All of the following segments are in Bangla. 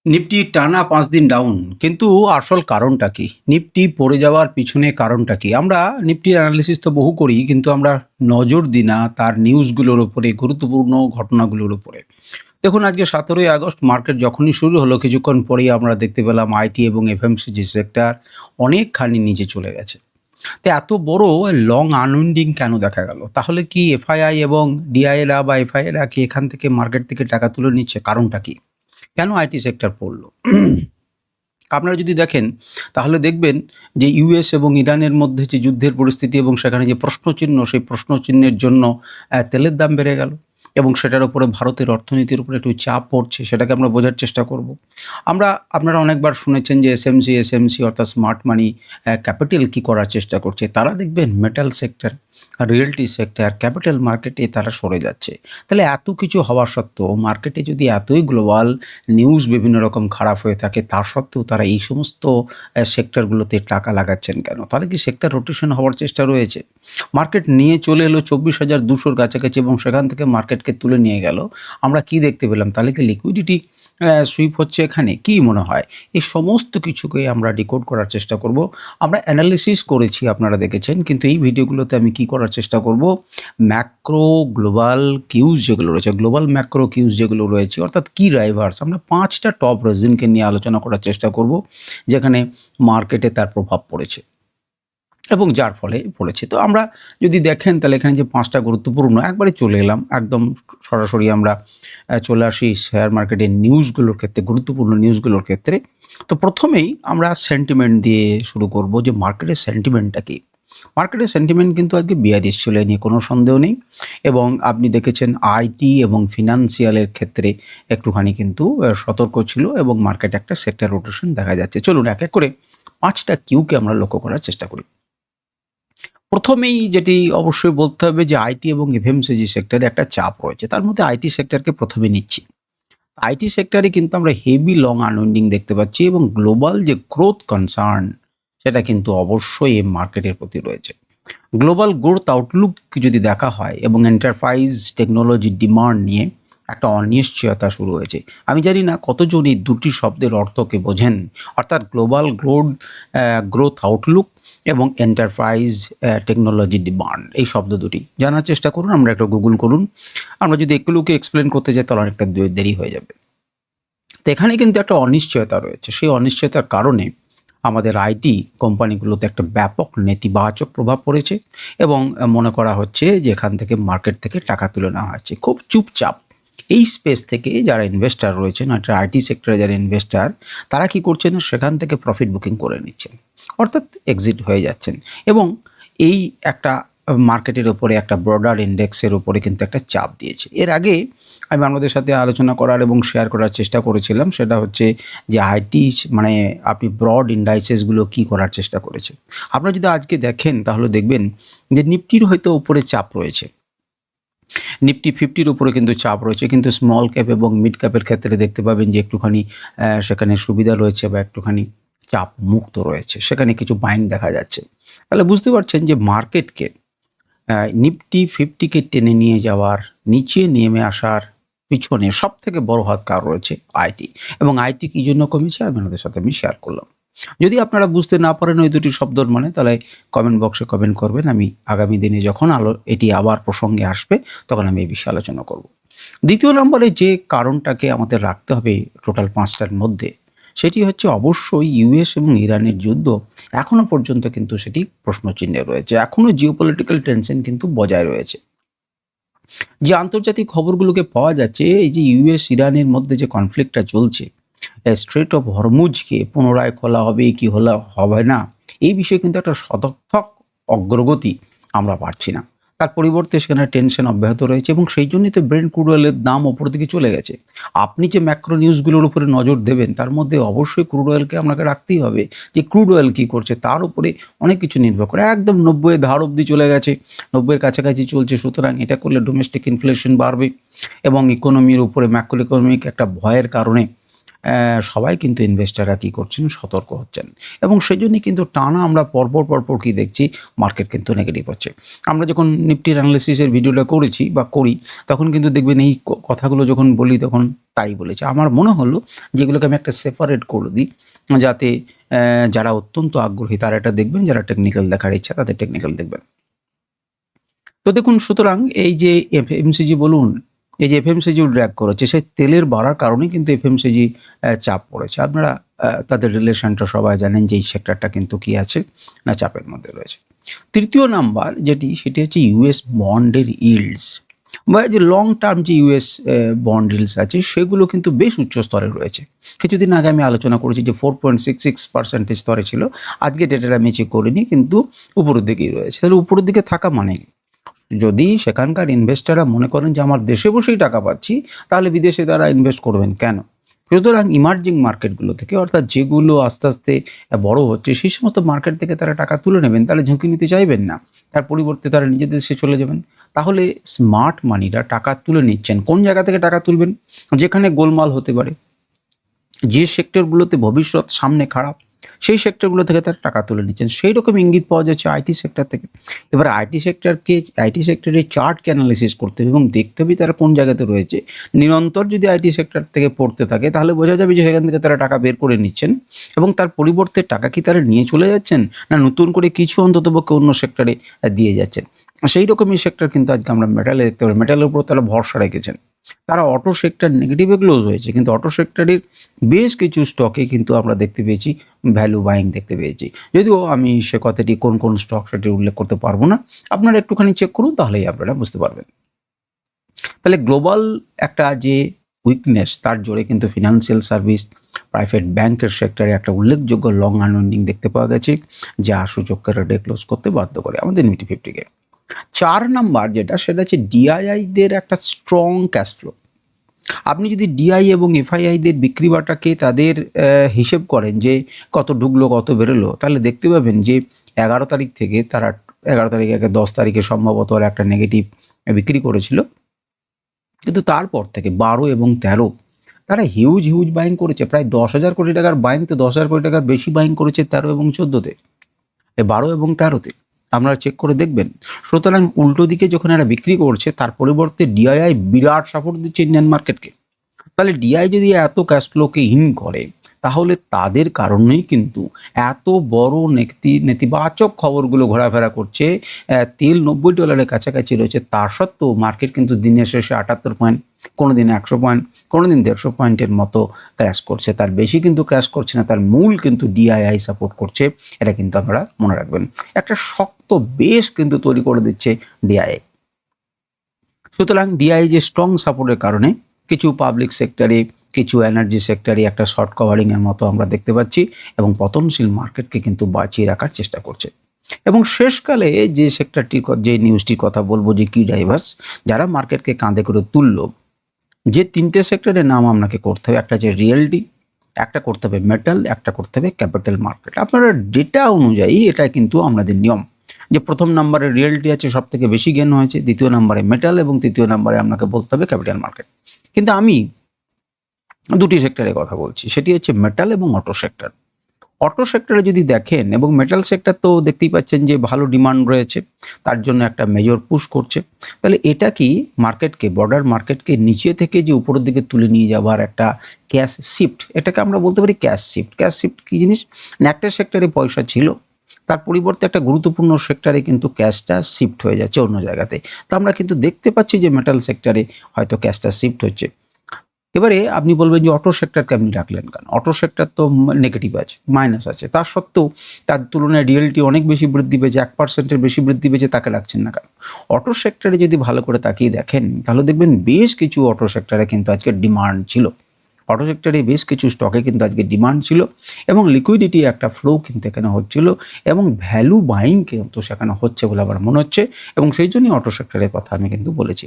নিফটি টানা ৫ দিন ডাউন। কিন্তু আসল কারণটা কি? নিফটি পড়ে যাওয়ার পিছনে কারণটা কি? আমরা নিফটির অ্যানালিসিস তো বহু করি, কিন্তু আমরা নজর দিই না তার নিউজগুলোর উপরে, গুরুত্বপূর্ণ ঘটনাগুলোর উপরে। দেখুন, আজকে ১৭ই আগস্ট মার্কেট যখনই শুরু হলো, কিছুক্ষণ পরেই আমরা দেখতে পেলাম আইটি এবং এফএমসিজি সেক্টর অনেকখানি নিচে চলে গেছে। তো এত বড় লং আনউইন্ডিং কেন দেখা গেল? তাহলে কি এফআইআই এবং ডিআইএরা বা এফআইআইরা কি এখান থেকে মার্কেট থেকে টাকা তুলে নিচ্ছে? কারণটা কি? কেন আইটি সেক্টর পড়ল? আপনারা যদি দেখেন তাহলে দেখবেন যে ইউএস এবং ইরানের মধ্যে যে যুদ্ধের পরিস্থিতি এবং সেখানে যে প্রশ্নচিহ্ন, সেই প্রশ্নচিহ্নের জন্য তেলের দাম বেড়ে গেল এবং সেটার উপরে ভারতের অর্থনীতির উপরে একটু চাপ পড়ছে, সেটাকে আমরা বোঝার চেষ্টা করব। আপনারা অনেকবার শুনেছেন যে এসএমসি অর্থাৎ স্মার্ট মানি ক্যাপিটাল কী করার চেষ্টা করছে। তারা দেখবেন metal sector, realty sector, capital মার্কেটে তারা সরে যাচ্ছে। তাহলে এত কিছু হওয়া সত্ত্বেও মার্কেটে যদি এতই গ্লোবাল নিউজ বিভিন্ন রকম খারাপ হয়ে থাকে, তা সত্ত্বেও তারা এই সমস্ত সেক্টরগুলোতে টাকা লাগাচ্ছেন কেন? তাহলে কি সেক্টর রোটেশন হওয়ার চেষ্টা রয়েছে? মার্কেট নিয়ে চলে এলো ২৪,২০০-র কাছাকাছি এবং সেখান থেকে মার্কেটকে তুলে নিয়ে গেল। আমরা কি দেখতে পেলাম? তাহলে কি লিকুইডিটি সুইপ হচ্ছে এখানে? কি মনে হয়? এই সমস্ত কিছুকে আমরা ডিকোড করার চেষ্টা করব। আমরা অ্যানালিসিস করেছি, আপনারা দেখেছেন, কিন্তু এই ভিডিওগুলোতে আমি কি করার চেষ্টা করব, ম্যাক্রো গ্লোবাল কিউজ যেগুলো রয়েছে, গ্লোবাল ম্যাক্রো কিউজ যেগুলো রয়েছে, অর্থাৎ কি ড্রাইভার্স, আমরা ৫টা টপ রিজনকে নিয়ে আলোচনা করার চেষ্টা করব যেখানে মার্কেটে তার প্রভাব পড়েছে এবং যার ফলে পড়েছে। তো আমরা যদি দেখেন তাহলে এখানে যে ৫টা গুরুত্বপূর্ণ, একবারে চলে এলাম একদম সরাসরি আমরা চলে আসি শেয়ার মার্কেটের নিউজগুলোর ক্ষেত্রে, গুরুত্বপূর্ণ নিউজগুলোর ক্ষেত্রে। তো প্রথমেই আমরা সেন্টিমেন্ট দিয়ে শুরু করব যে মার্কেটের সেন্টিমেন্টটা কী। মার্কেটের সেন্টিমেন্ট কিন্তু আজকে বিয়ারিশ ছিল, এ নিয়ে কোনো সন্দেহ নেই। এবং আপনি দেখেছেন আইটি এবং ফিনান্সিয়ালের ক্ষেত্রে একটুখানি কিন্তু সতর্ক ছিল এবং মার্কেটে একটা সেক্টর রোটেশন দেখা যাচ্ছে। চলুন এক এক করে ৫টা কিউকে আমরা লক্ষ্য করার চেষ্টা করি। প্রথমেই যেটি অবশ্যই বলতে হবে যে আইটি এবং এফএমসিজি সেক্টরে একটা চাপ রয়েছে। তার মধ্যে আইটি সেক্টরকে প্রথমে নিচ্ছি। আইটি সেক্টরে কিন্তু আমরা হেভি লং আনউইন্ডিং দেখতে পাচ্ছি এবং গ্লোবাল যে গ্রোথ কনসার্ন, সেটা কিন্তু অবশ্যই এই মার্কেটের প্রতি রয়েছে। গ্লোবাল গ্রোথ আউটলুক যদি দেখা হয় এবং এন্টারপ্রাইজ টেকনোলজি ডিমান্ড নিয়ে একটা অনিশ্চয়তা শুরু হয়েছে। আমি জানি না কতজন এই দুটি শব্দের অর্থকে বোঝেন, অর্থাৎ গ্লোবাল গ্রোথ আউটলুক এবং এন্টারপ্রাইজ টেকনোলজি ডিমান্ড, এই শব্দ দুটি জানার চেষ্টা করুন, আমরা একটা গুগল করুন। আমরা যদি এগুলোকে এক্সপ্লেন করতে যাই তাহলে অনেকটা দেরি হয়ে যাবে। তো এখানে কিন্তু একটা অনিশ্চয়তা রয়েছে। সেই অনিশ্চয়তার কারণে আমাদের আইটি কোম্পানিগুলোতে একটা ব্যাপক নেতিবাচক প্রভাব পড়েছে এবং মনে করা হচ্ছে যে এখান থেকে মার্কেট থেকে টাকা তুলে নেওয়া হচ্ছে খুব চুপচাপ। এই স্পেস থেকে যারা ইনভেস্টার রয়েছেন, একটা আইটি সেক্টরে যারা ইনভেস্টার, তারা কি করছেন, সেখান থেকে প্রফিট বুকিং করে নিচ্ছেন, অর্থাৎ এক্সিট হয়ে যাচ্ছেন। এবং এই একটা মার্কেটের ওপরে, একটা ব্রডার ইন্ডেক্সের ওপরে কিন্তু একটা চাপ দিয়েছে। এর আগে আমি আপনাদের সাথে আলোচনা করার এবং শেয়ার করার চেষ্টা করেছিলাম, সেটা হচ্ছে যে আইটি মানে আপনি ব্রড ইন্ডাইসেসগুলো কী করার চেষ্টা করেছে। আপনারা যদি আজকে দেখেন তাহলে দেখবেন যে নিফটির হয়তো উপরে চাপ রয়েছে, নিফটি 50-র উপরে কিন্তু চাপ রয়েছে, কিন্তু স্মল ক্যাপ এবং মিড ক্যাপের ক্ষেত্রে দেখতে পাবেন যে একটুখানি সেখানে সুবিধা রয়েছে বা একটুখানি চাপ মুক্ত রয়েছে, সেখানে কিছু বাইং দেখা যাচ্ছে। তাহলে বুঝতে পারছেন যে মার্কেটকে নিফটি 50-কে টেনে নিয়ে যাওয়ার, নিচে নেমে আসার পিছনে সবথেকে বড় হাত কার রয়েছে? আইটি। এবং আইটি কী জন্য কমেছে আপনাদের সাথে আমি শেয়ার করলাম। যদি আপনারা বুঝতে না পারেন ওই দুটি শব্দর মানে, তাহলে কমেন্ট বক্সে কমেন্ট করবেন। আমি আগামী দিনে যখন এটি আবার প্রসঙ্গে আসবে তখন আমি এই বিষয়ে আলোচনা করব। দ্বিতীয় নম্বরে যে কারণটাকে আমাদের রাখতে হবে টোটাল 5টার মধ্যে, সেটি হচ্ছে অবশ্যই ইউএস এবং ইরানের যুদ্ধ। এখনও পর্যন্ত কিন্তু সেটি প্রশ্নচিহ্নে রয়েছে, এখনও জিওপলিটিক্যাল টেনশন কিন্তু বজায় রয়েছে। যে আন্তর্জাতিক খবরগুলোকে পাওয়া যাচ্ছে, এই যে ইউএস ইরানের মধ্যে যে কনফ্লিক্টটা চলছে, স্ট্রেট অফ হরমুজকে পুনরায় খোলা হবে কি হবে না, এই বিষয়ে কিন্তু একটা সদর্থক অগ্রগতি আমরা পাচ্ছি না। তার পরিবর্তে সেখানে টেনশন অব্যাহত রয়েছে এবং সেই জন্যই তো ব্রেন্ট ক্রুড অয়েলের দাম ওপর দিকে চলে গেছে। আপনি যে ম্যাক্রো নিউজগুলোর উপরে নজর দেবেন, তার মধ্যে অবশ্যই ক্রুড অয়েলকে আপনাকে রাখতেই হবে, যে ক্রুড অয়েল কী করছে তার উপরে অনেক কিছু নির্ভর করে। একদম 90 ধার অবধি চলে গেছে, 90-এর কাছাকাছি চলছে। সুতরাং এটা করলে ডোমেস্টিক ইনফ্লেশন বাড়বে এবং ইকোনমির উপরে ম্যাক্রো ইকোনমিক একটা ভয়ের কারণে সবাই কিন্তু ইনভেস্টাররা কী করছেন, সতর্ক হচ্ছেন এবং সেজন্যই কিন্তু টানা আমরা পরপর কী দেখছি, মার্কেট কিন্তু নেগেটিভ হচ্ছে। আমরা যখন নিফটির অ্যানালিসিসের ভিডিওটা করেছি বা করি, তখন কিন্তু দেখবেন এই কথাগুলো যখন বলি তখন তাই বলেছি। আমার মনে হলো যে এগুলোকে আমি একটা সেপারেট করে দিই, যাতে যারা অত্যন্ত আগ্রহী তারা এটা দেখবেন, যারা টেকনিক্যাল দেখার ইচ্ছা তাদের টেকনিক্যাল দেখবেন। তো দেখুন, সুতরাং এই যে এফএমসিজি বলুন, এই যে এফএমসিজিও ড্র্যাগ করেছে, সেই তেলের বাড়ার কারণেই কিন্তু এফএমসিজি চাপ পড়েছে। আপনারা তাদের রিলেশনটা সবাই জানেন যে এই সেক্টরটা কিন্তু কী আছে না, চাপের মধ্যে রয়েছে। তৃতীয় নাম্বার সেটি হচ্ছে ইউএস বন্ডের ইল্ডস বা যে লং টার্ম যে ইউএস বন্ড ইল্ডস আছে সেগুলো কিন্তু বেশ উচ্চ স্তরে রয়েছে। কিছুদিন আগে আমি আলোচনা করেছি যে 4.66% স্তরে ছিল, আজকে ডেটাটা আমি চেক করিনি, কিন্তু উপরের দিকেই রয়েছে। তাহলে উপরের দিকে থাকা মানে যদি সেখানকার ইনভেস্টাররা মনে করেন যে আমার দেশে বসেই টাকা পাচ্ছি, তাহলে বিদেশে তারা ইনভেস্ট করবেন কেন? সুতরাং ইমার্জিং মার্কেটগুলো থেকে, অর্থাৎ যেগুলো আস্তে আস্তে বড় হচ্ছে, সেই সমস্ত মার্কেট থেকে তারা টাকা তুলে নেবেন, তাহলে ঝুঁকি নিতে চাইবেন না, তার পরিবর্তে তারা নিজেদের দেশে চলে যাবেন। তাহলে স্মার্ট মানিরা টাকা তুলে নিচ্ছেন কোন জায়গা থেকে? টাকা তুলবেন যেখানে গোলমাল হতে পারে, যে সেক্টরগুলোতে ভবিষ্যৎ সামনে খারাপ, সেই সেক্টরগুলো থেকে তারা টাকা তুলে নিচ্ছেন। সেই রকম ইঙ্গিত পাওয়া যাচ্ছে আইটি সেক্টর থেকে। এবার আইটি সেক্টরের চার্টকে অ্যানালিসিস করতে হবে এবং দেখতে হবে তারা কোন জায়গাতে রয়েছে। নিরন্তর যদি আইটি সেক্টর থেকে পড়তে থাকে, তাহলে বোঝা যাবে যে সেখান থেকে তারা টাকা বের করে নিচ্ছেন এবং তার পরিবর্তে টাকা কি তারা নিয়ে চলে যাচ্ছেন, না নতুন করে কিছু অন্ততপক্ষে অন্য সেক্টরে দিয়ে যাচ্ছেন। সেই রকমই সেক্টর কিন্তু আজকে আমরা মেটালে দেখতে পারি। মেটালের উপর তারা ভরসা রেখেছেন। তারা অটো সেক্টর নেগেটিভে ক্লোজ হয়েছে, কিন্তু অটো সেক্টরের বেশ কিছু স্টকে কিন্তু আমরা দেখতে পেয়েছি ভ্যালু বাইং দেখতে পেয়েছি। যদিও আমি সে কথাটি কোন স্টক সেটি উল্লেখ করতে পারবো না, আপনারা একটুখানি চেক করুন, তাহলেই আপনারা বুঝতে পারবেন। তাহলে গ্লোবাল একটা যে উইকনেস, তার জোরে কিন্তু ফিনান্সিয়াল সার্ভিস, প্রাইভেট ব্যাংকের সেক্টরে একটা উল্লেখযোগ্য লং আনউইন্ডিং দেখতে পাওয়া গেছে, যা সূচককে রেডে ক্লোজ করতে বাধ্য করে আমাদের নিফটি 50-কে। 4 নাম্বার সেটা হচ্ছে ডিআইআইদের একটা স্ট্রং ক্যাশ ফ্লো। আপনি যদি ডিআই এবং এফআইআইদের বিক্রি বাটাকে তাদের হিসেব করেন যে কত ঢুকলো কত বেরোলো, তাহলে দেখতে পাবেন যে 11 তারিখ থেকে তারা 11 তারিখ আগে 10 তারিখে সম্ভবত ওরা একটা নেগেটিভ বিক্রি করেছিল, কিন্তু তারপর থেকে 12 এবং 13 তারা হিউজ বাইং করেছে। প্রায় 10,000 কোটি টাকার বাইং, তো 10,000 কোটি টাকার বেশি বাইং করেছে 13 এবং 14-তে, 12 এবং 13-তে আপনারা চেক করে দেখবেন। সুতরাং উল্টো দিকে যখন এরা বিক্রি করছে, তার পরিবর্তে ডিআইআই বিরাট সাপোর্ট দিচ্ছে ইন্ডিয়ান মার্কেটকে। তাহলে ডিআই যদি এত ক্যাশ ফ্লোকে ইন করে, তাহলে তাদের কারণেই কিন্তু এত বড় নেতিবাচক খবরগুলো ঘোরাফেরা করছে। তেল $90 কাছাকাছি রয়েছে, তা সত্ত্বেও মার্কেট কিন্তু দিনের শেষে 78 পয়েন্ট, কোনো দিন 100 পয়েন্ট, কোনো দিন 150 পয়েন্টের মতো ক্র্যাশ করছে। তার বেশি কিন্তু ক্র্যাশ করছে না, তার মূল কিন্তু ডিআইআই সাপোর্ট করছে। এটা কিন্তু আপনারা মনে রাখবেন, একটা শক্ত বেস কিন্তু তৈরি করে দিচ্ছে ডিআইআই। সুতরাং ডিআই যে স্ট্রং সাপোর্টের কারণে কিছু পাবলিক সেক্টরে, কিছু এনার্জি সেক্টরে একটা শর্ট কভারিংয়ের মতো আমরা দেখতে পাচ্ছি এবং পতনশীল মার্কেটকে কিন্তু বাঁচিয়ে রাখার চেষ্টা করছে। এবং শেষকালে যে সেক্টরটির যে নিউজটির কথা বলবো, যে কি ড্রাইভার্স যারা মার্কেটকে কাঁধে করে তুললো, যে 3টে সেক্টরের নাম আপনাকে করতে হবে, একটা যে রিয়েলটি, একটা করতে হবে মেটাল, একটা করতে হবে ক্যাপিটাল মার্কেট। আপনারা ডেটা অনুযায়ী এটা কিন্তু আমাদের নিয়ম যে প্রথম নম্বরে রিয়েলটি আছে, সব থেকে বেশি গেন হয়েছে, দ্বিতীয় নম্বরে মেটাল এবং তৃতীয় নম্বরে আপনাকে বলতে হবে ক্যাপিটাল মার্কেট। কিন্তু আমি দুটি সেক্টরের কথা বলছি, সেটি হচ্ছে মেটাল এবং অটো সেক্টর। অটো সেক্টরে যদি দেখেন এবং মেটাল সেক্টর তো দেখতেই পাচ্ছেন যে ভালো ডিমান্ড রয়েছে, তার জন্য একটা মেজর পুশ করছে। তাহলে এটা কি মার্কেটকে, বর্ডার মার্কেটকে নিচে থেকে যে উপরের দিকে তুলে নিয়ে যাওয়ার একটা ক্যাশ শিফট, এটাকে আমরা বলতে পারি ক্যাশ শিফট। ক্যাশ শিফট কী জিনিস? একটা সেক্টরে পয়সা ছিল, তার পরিবর্তে একটা গুরুত্বপূর্ণ সেক্টরে কিন্তু ক্যাশটা শিফট হয়ে যাচ্ছে অন্য জায়গাতে। তো আমরা কিন্তু দেখতে পাচ্ছি যে মেটাল সেক্টরে হয়তো ক্যাশটা শিফট হচ্ছে। এবারে আপনি বলবেন যে অটো সেক্টরকে আপনি রাখলেন কেন? অটো সেক্টর তো নেগেটিভ আছে, মাইনাস আছে, তার সত্ত্বেও তার তুলনায় রিয়েলটি অনেক বেশি বৃদ্ধি পেয়েছে, 1%-এর বেশি বৃদ্ধি পেয়েছে, তাকে রাখছেন না কেন? অটো সেক্টরে যদি ভালো করে তাকিয়ে দেখেন, তাহলে দেখবেন বেশ কিছু অটো সেক্টরে কিন্তু আজকে ডিমান্ড ছিল। অটো সেক্টরে বেশ কিছু স্টকে কিন্তু আজকে ডিমান্ড ছিল এবং লিকুইডিটি একটা ফ্লো কিন্তু এখানে হচ্ছিল এবং ভ্যালু বাইং কিন্তু সেখানে হচ্ছে বলে আমার মনে হচ্ছে এবং সেই জন্যই অটো সেক্টরের কথা আমি কিন্তু বলেছি।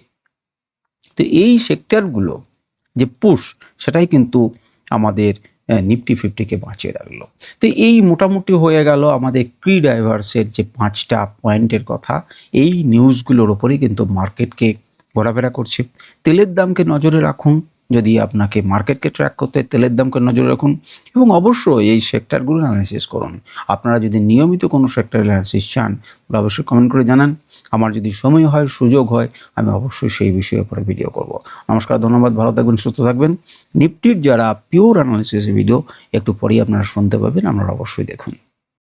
তো এই সেক্টরগুলো যে পুশ, সেটাই কিন্তু আমাদের নিফটি 50-কে বাঁচিয়ে রাখলো। তো এই মোটামুটি হয়ে গেল আমাদের কি ড্রাইভার্সের যে 5টা পয়েন্টের কথা। এই নিউজগুলোর ওপরেই কিন্তু মার্কেটকে ঘোরাফেরা করছে। তেলের দামকে নজরে রাখুন, যদি আপনাকে মার্কেটকে ট্র্যাক করতে হয় তেলের দামকে নজরে রাখুন এবং অবশ্যই এই সেক্টরগুলো অ্যানালিসিস করুন। আপনারা যদি নিয়মিত কোনো সেক্টর অ্যানালিসিস চান তাহলে অবশ্যই কমেন্ট করে জানান। আমার যদি সময় হয়, সুযোগ হয়, আমি অবশ্যই সেই বিষয়ের উপরে ভিডিও করব। নমস্কার, ধন্যবাদ, ভালো থাকবেন, সুস্থ থাকবেন। নিফটির যারা পিওর অ্যানালিসিস ভিডিও একটু পরেই আপনারা শুনতে পাবেন, আপনারা অবশ্যই দেখুন।